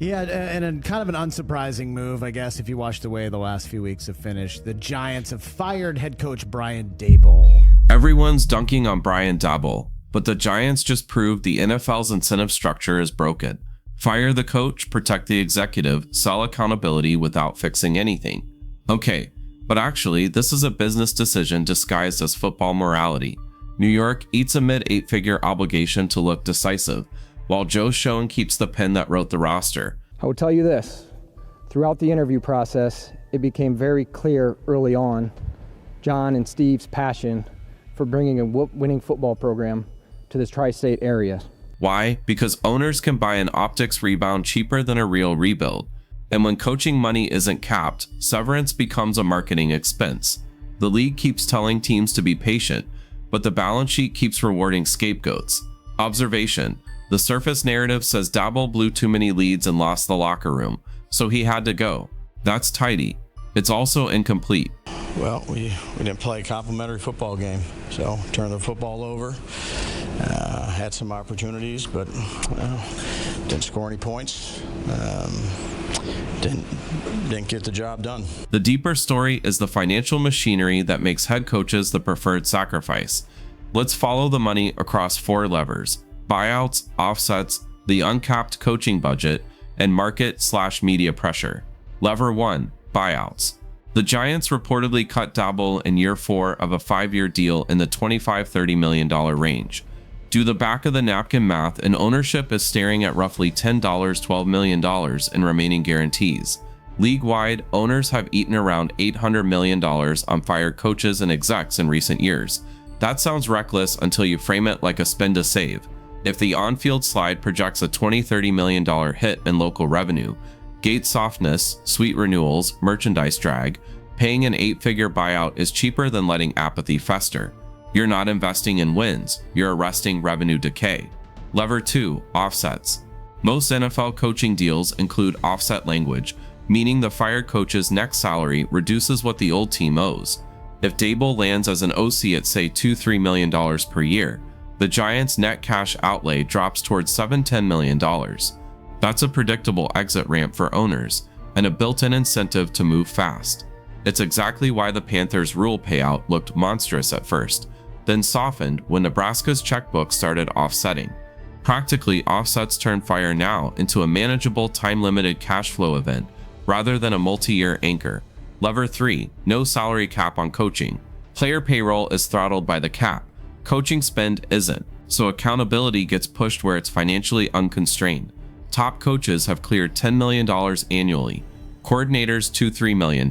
Yeah, and a kind of an unsurprising move, I guess, if you watch the way the last few weeks have finished. The Giants have fired head coach Brian Daboll. Everyone's dunking on Brian Daboll, but the Giants just proved the NFL's incentive structure is broken. Fire the coach, protect the executive, sell accountability without fixing anything. Okay, but actually, this is a business decision disguised as football morality. New York eats a mid-8-figure obligation to look decisive, while Joe Schoen keeps the pen that wrote the roster. I will tell you this, throughout the interview process, it became very clear early on John and Steve's passion for bringing a winning football program to this tri-state area. Why? Because owners can buy an optics rebound cheaper than a real rebuild. And when coaching money isn't capped, severance becomes a marketing expense. The league keeps telling teams to be patient, but the balance sheet keeps rewarding scapegoats. Observation: the surface narrative says Daboll blew too many leads and lost the locker room, so he had to go. That's tidy. It's also incomplete. Well, we didn't play a complimentary football game, so turned the football over. Had some opportunities, but didn't score any points. Didn't get the job done. The deeper story is the financial machinery that makes head coaches the preferred sacrifice. Let's follow the money across 4 levers: buyouts, offsets, the uncapped coaching budget, and market/media pressure. Lever 1, buyouts. The Giants reportedly cut Daboll in year 4 of a 5-year deal in the $25–30 million range. Do the back of the napkin math, and ownership is staring at roughly $12 million in remaining guarantees. League-wide, owners have eaten around $800 million on fired coaches and execs in recent years. That sounds reckless until you frame it like a spend to save. If the on-field slide projects a $20–30 million hit in local revenue, gate softness, sweet renewals, merchandise drag, paying an 8-figure buyout is cheaper than letting apathy fester. You're not investing in wins, you're arresting revenue decay. Lever 2, offsets. Most NFL coaching deals include offset language, meaning the fired coach's next salary reduces what the old team owes. If Daboll lands as an OC at say $2–3 million per year, the Giants' net cash outlay drops towards $7–10 million. That's a predictable exit ramp for owners, and a built-in incentive to move fast. It's exactly why the Panthers' rule payout looked monstrous at first, then softened when Nebraska's checkbook started offsetting. Practically, offsets turn Fire now into a manageable time-limited cash flow event rather than a multi-year anchor. Lever 3, no salary cap on coaching. Player payroll is throttled by the cap. Coaching spend isn't, so accountability gets pushed where it's financially unconstrained. Top coaches have cleared $10 million annually. Coordinators $2–3 million.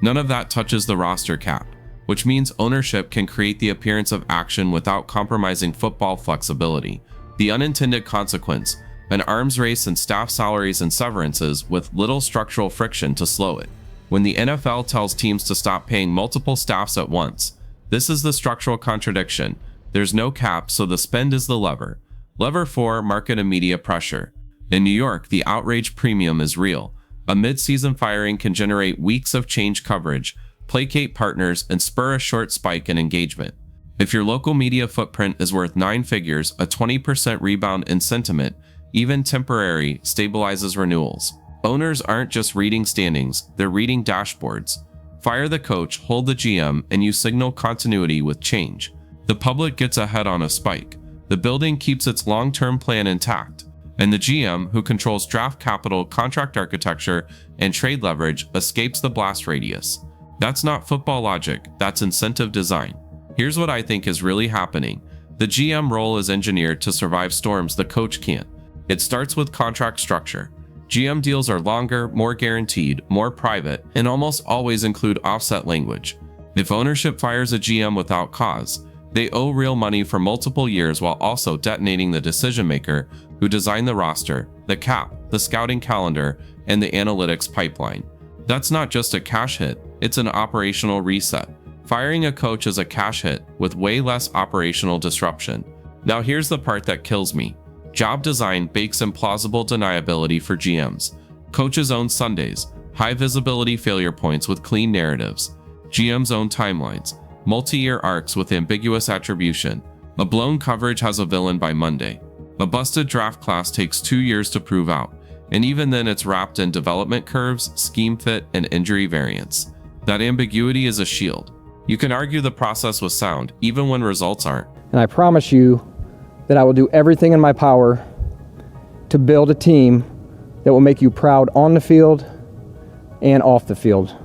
None of that touches the roster cap, which means ownership can create the appearance of action without compromising football flexibility. The unintended consequence: an arms race in staff salaries and severances with little structural friction to slow it. When the NFL tells teams to stop paying multiple staffs at once, this is the structural contradiction. There's no cap, so the spend is the lever. Lever 4, market and media pressure. In New York, the outrage premium is real. A mid-season firing can generate weeks of change coverage, placate partners, and spur a short spike in engagement. If your local media footprint is worth 9 figures, a 20% rebound in sentiment, even temporary, stabilizes renewals. Owners aren't just reading standings, they're reading dashboards. Fire the coach, hold the GM, and you signal continuity with change. The public gets ahead on a spike. The building keeps its long-term plan intact. And the GM, who controls draft capital, contract architecture, and trade leverage, escapes the blast radius. That's not football logic, that's incentive design. Here's what I think is really happening. The GM role is engineered to survive storms the coach can't. It starts with contract structure. GM deals are longer, more guaranteed, more private, and almost always include offset language. If ownership fires a GM without cause, they owe real money for multiple years while also detonating the decision maker who designed the roster, the cap, the scouting calendar, and the analytics pipeline. That's not just a cash hit, it's an operational reset. Firing a coach is a cash hit with way less operational disruption. Now here's the part that kills me. Job design bakes in plausible deniability for GMs. Coaches own Sundays, high visibility failure points with clean narratives. GMs own timelines, multi-year arcs with ambiguous attribution. A blown coverage has a villain by Monday. A busted draft class takes 2 years to prove out. and even then it's wrapped in development curves, scheme fit, and injury variance. That ambiguity is a shield. You can argue the process was sound, even when results aren't. And I promise you that I will do everything in my power to build a team that will make you proud on the field and off the field.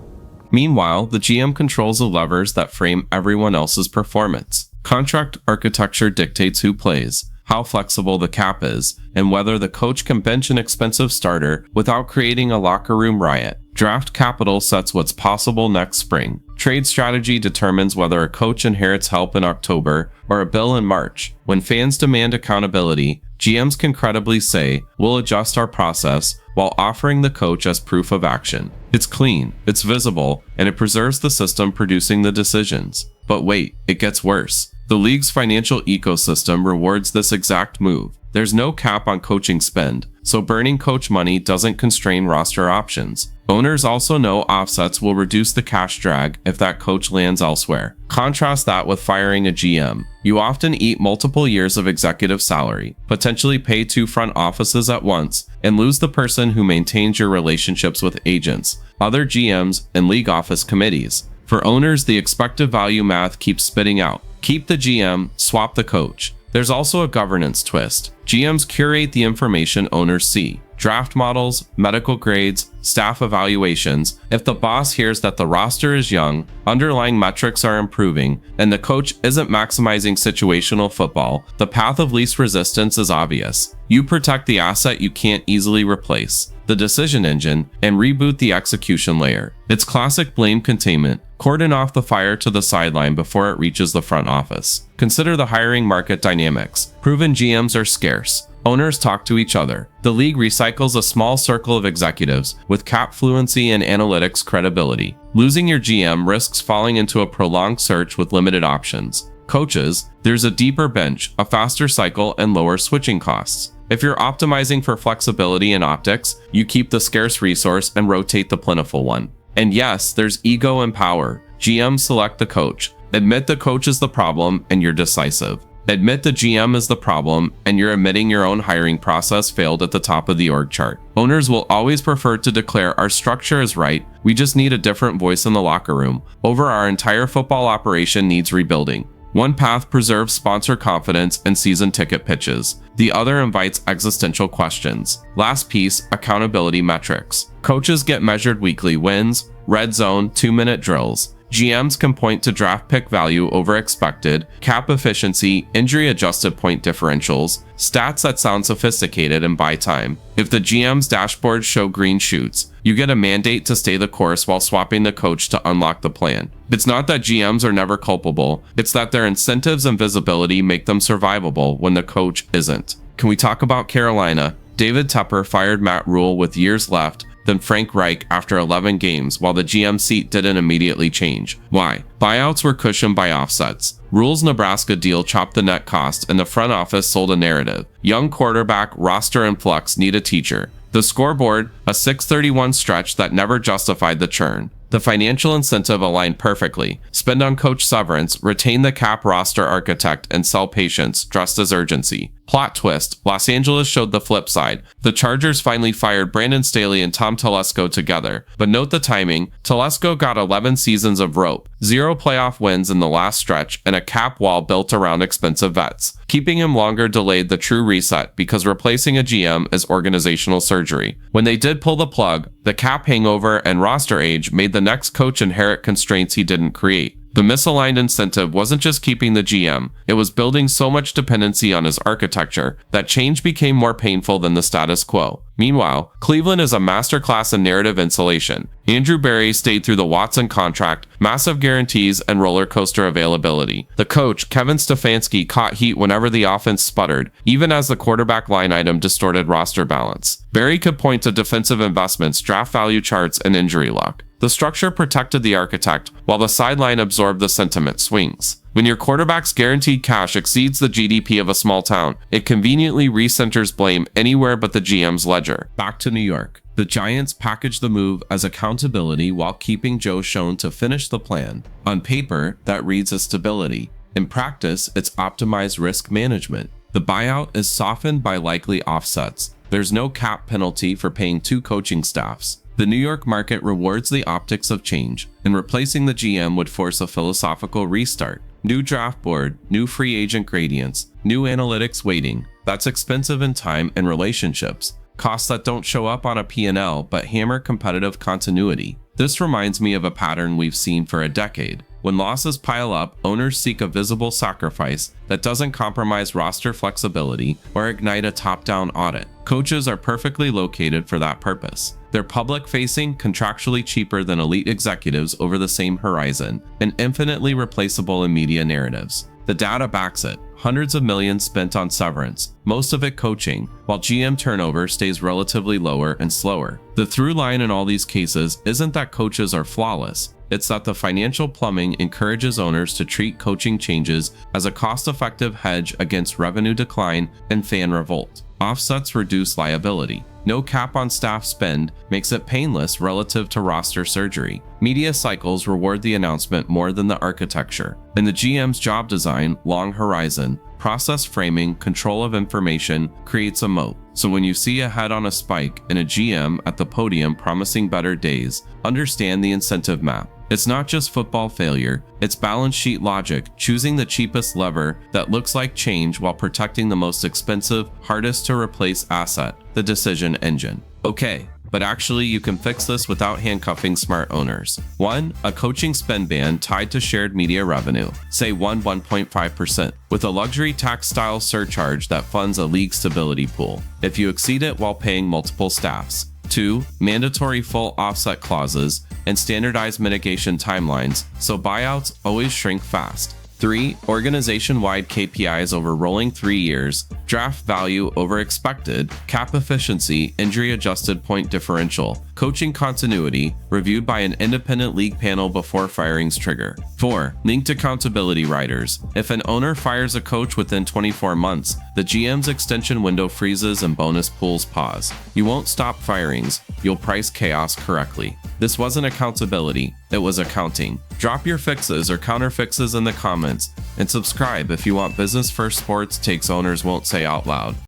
Meanwhile, the GM controls the levers that frame everyone else's performance. Contract architecture dictates who plays, how flexible the cap is, and whether the coach can bench an expensive starter without creating a locker room riot. Draft capital sets what's possible next spring. Trade strategy determines whether a coach inherits help in October or a bill in March. When fans demand accountability, GMs can credibly say, "We'll adjust our process," while offering the coach as proof of action. It's clean, it's visible, and it preserves the system producing the decisions. But wait, it gets worse. The league's financial ecosystem rewards this exact move. There's no cap on coaching spend, so burning coach money doesn't constrain roster options. Owners also know offsets will reduce the cash drag if that coach lands elsewhere. Contrast that with firing a GM. You often eat multiple years of executive salary, potentially pay 2 front offices at once, and lose the person who maintains your relationships with agents, other GMs, and league office committees. For owners, the expected value math keeps spitting out. Keep the GM, swap the coach. There's also a governance twist. GMs curate the information owners see. Draft models, medical grades, staff evaluations. If the boss hears that the roster is young, underlying metrics are improving, and the coach isn't maximizing situational football, the path of least resistance is obvious. You protect the asset you can't easily replace, the decision engine, and reboot the execution layer. It's classic blame containment. Cordon off the fire to the sideline before it reaches the front office. Consider the hiring market dynamics. Proven GMs are scarce. Owners talk to each other. The league recycles a small circle of executives with cap fluency and analytics credibility. Losing your GM risks falling into a prolonged search with limited options. Coaches, there's a deeper bench, a faster cycle, and lower switching costs. If you're optimizing for flexibility and optics, you keep the scarce resource and rotate the plentiful one. And yes, there's ego and power. GMs select the coach. Admit the coach is the problem and you're decisive. Admit the GM is the problem and you're admitting your own hiring process failed at the top of the org chart. Owners will always prefer to declare our structure is right, we just need a different voice in the locker room, over our entire football operation needs rebuilding. One path preserves sponsor confidence and season ticket pitches. The other invites existential questions. Last piece, accountability metrics. Coaches get measured weekly wins, red zone, 2-minute drills. GMs can point to draft pick value over expected, cap efficiency, injury-adjusted point differentials, stats that sound sophisticated and buy time. If the GM's dashboards show green shoots, you get a mandate to stay the course while swapping the coach to unlock the plan. It's not that GMs are never culpable, it's that their incentives and visibility make them survivable when the coach isn't. Can we talk about Carolina? David Tepper fired Matt Rule with years left, then Frank Reich after 11 games, while the GM seat didn't immediately change. Why? Buyouts were cushioned by offsets. Rule's Nebraska deal chopped the net cost, and the front office sold a narrative. Young quarterback, roster in flux, need a teacher. The scoreboard, a 631 stretch that never justified the churn. The financial incentive aligned perfectly. Spend on coach severance, retain the cap roster architect, and sell patience, dressed as urgency. Plot twist, Los Angeles showed the flip side. The Chargers finally fired Brandon Staley and Tom Telesco together. But note the timing. Telesco got 11 seasons of rope, 0 playoff wins in the last stretch, and a cap wall built around expensive vets. Keeping him longer delayed the true reset because replacing a GM is organizational surgery. When they did pull the plug, the cap hangover and roster age made the next coach inherit constraints he didn't create. The misaligned incentive wasn't just keeping the GM, it was building so much dependency on his architecture that change became more painful than the status quo. Meanwhile, Cleveland is a masterclass in narrative insulation. Andrew Berry stayed through the Watson contract, massive guarantees, and roller coaster availability. The coach, Kevin Stefanski, caught heat whenever the offense sputtered, even as the quarterback line item distorted roster balance. Berry could point to defensive investments, draft value charts, and injury luck. The structure protected the architect, while the sideline absorbed the sentiment swings. When your quarterback's guaranteed cash exceeds the GDP of a small town, it conveniently recenters blame anywhere but the GM's ledger. Back to New York. The Giants packaged the move as accountability while keeping Joe Schoen to finish the plan. On paper, that reads as stability. In practice, it's optimized risk management. The buyout is softened by likely offsets. There's no cap penalty for paying 2 coaching staffs. The New York market rewards the optics of change, and replacing the GM would force a philosophical restart. New draft board, new free agent gradients, new analytics weighting. That's expensive in time and relationships. Costs that don't show up on a P&L but hammer competitive continuity. This reminds me of a pattern we've seen for a decade. When losses pile up, owners seek a visible sacrifice that doesn't compromise roster flexibility or ignite a top-down audit. Coaches are perfectly located for that purpose. They're public-facing, contractually cheaper than elite executives over the same horizon, and infinitely replaceable in media narratives. The data backs it. Hundreds of millions spent on severance, most of it coaching, while GM turnover stays relatively lower and slower. The through line in all these cases isn't that coaches are flawless. It's that the financial plumbing encourages owners to treat coaching changes as a cost-effective hedge against revenue decline and fan revolt. Offsets reduce liability. No cap on staff spend makes it painless relative to roster surgery. Media cycles reward the announcement more than the architecture. In the GM's job design, long horizon, process framing, control of information creates a moat. So when you see a head on a spike and a GM at the podium promising better days, understand the incentive map. It's not just football failure, it's balance sheet logic, choosing the cheapest lever that looks like change while protecting the most expensive, hardest to replace asset, the decision engine. Okay, but actually you can fix this without handcuffing smart owners. 1. A coaching spend band tied to shared media revenue, say 1.5%, with a luxury tax-style surcharge that funds a league stability pool, if you exceed it while paying multiple staffs. 2. Mandatory full offset clauses and standardized mitigation timelines, so buyouts always shrink fast. 3. Organization-wide KPIs over rolling 3 years, draft value over expected, cap efficiency, injury-adjusted point differential, coaching continuity, reviewed by an independent league panel before firings trigger. 4. Linked accountability riders. If an owner fires a coach within 24 months, the GM's extension window freezes and bonus pools pause. You won't stop firings, you'll price chaos correctly. This wasn't accountability, it was accounting. Drop your fixes or counter fixes in the comments, and subscribe if you want business first sports takes owners won't say out loud.